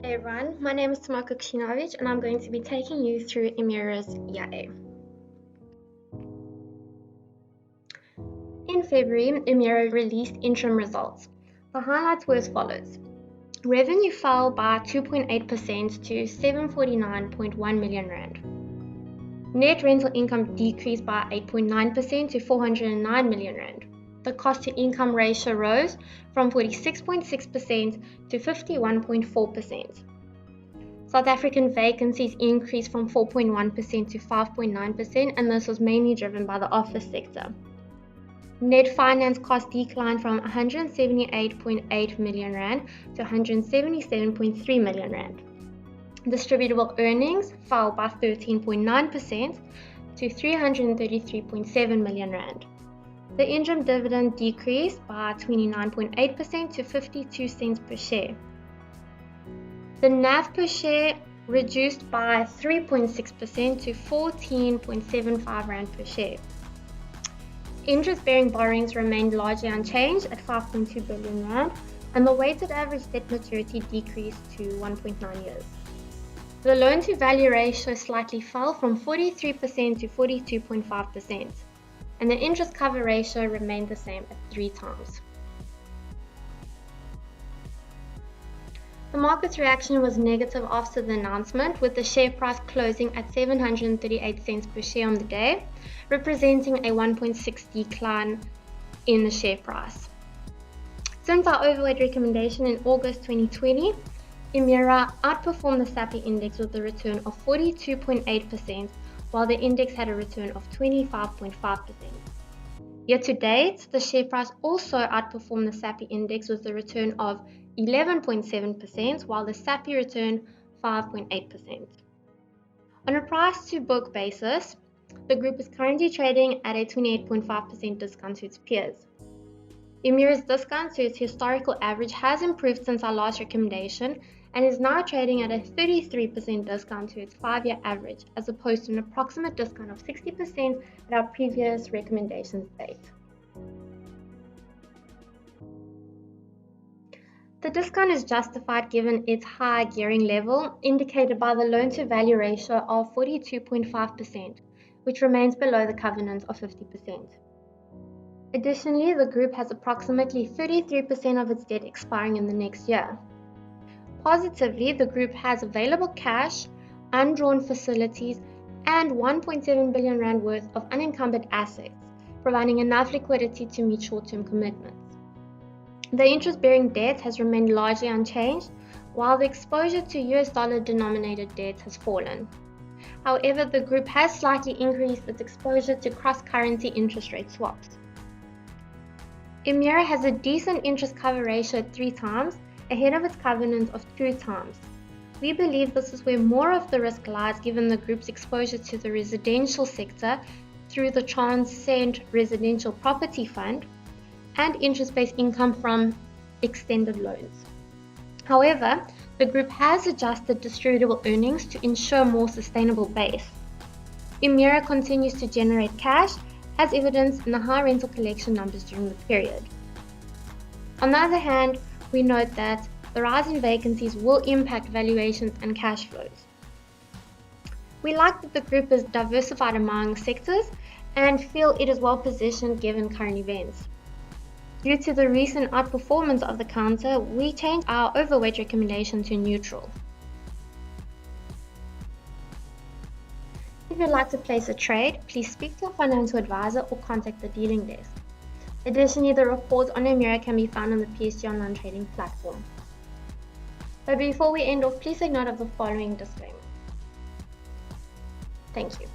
Hey everyone, my name is Tamako Kshinovich and I'm going to be taking you through Emira's EIA. In February, Emira released interim results. The highlights were as follows. Revenue fell by 2.8% to 749.1 million rand. Net rental income decreased by 8.9% to 409 million rand. The cost-to-income ratio rose from 46.6% to 51.4%. South African vacancies increased from 4.1% to 5.9%, and this was mainly driven by the office sector. Net finance costs declined from 178.8 million rand to 177.3 million rand. Distributable earnings fell by 13.9% to 333.7 million rand. The interim dividend decreased by 29.8% to 52 cents per share. The NAV per share reduced by 3.6% to 14.75 Rand per share. Interest-bearing borrowings remained largely unchanged at 5.2 billion Rand, and the weighted average debt maturity decreased to 1.9 years. The loan-to-value ratio slightly fell from 43% to 42.5%, and the interest cover ratio remained the same at 3 times. The market's reaction was negative after the announcement, with the share price closing at 738 cents per share on the day, representing a 1.6% decline in the share price. Since our overweight recommendation in August 2020, Emira outperformed the SAPI index with a return of 42.8%, while the index had a return of 25.5%. Year to date, the share price also outperformed the SAPI index with a return of 11.7%, while the SAPI returned 5.8%. On a price to book basis, the group is currently trading at a 28.5% discount to its peers. Emira's discount to its historical average has improved since our last recommendation and is now trading at a 33% discount to its 5-year average, as opposed to an approximate discount of 60% at our previous recommendations date. The discount is justified given its high gearing level, indicated by the loan-to-value ratio of 42.5%, which remains below the covenant of 50%. Additionally, the group has approximately 33% of its debt expiring in the next year. Positively, the group has available cash, undrawn facilities, and 1.7 billion Rand worth of unencumbered assets, providing enough liquidity to meet short-term commitments. The interest-bearing debt has remained largely unchanged, while the exposure to US dollar-denominated debt has fallen. However, the group has slightly increased its exposure to cross-currency interest rate swaps. Emira has a decent interest cover ratio at 3 times, ahead of its covenant of 2 times. We believe this is where more of the risk lies given the group's exposure to the residential sector through the Transcend Residential Property Fund and interest-based income from extended loans. However, the group has adjusted distributable earnings to ensure a more sustainable base. Emira continues to generate cash, as evidenced in the high rental collection numbers during the period. On the other hand, we note that the rise in vacancies will impact valuations and cash flows. We like that the group is diversified among sectors and feel it is well positioned given current events. Due to the recent outperformance of the counter, we changed our overweight recommendation to neutral. If you'd like to place a trade, please speak to a financial advisor or contact the dealing desk. Additionally, the reports on Emira can be found on the PSG online trading platform. But before we end off, please take note of the following disclaimer. Thank you.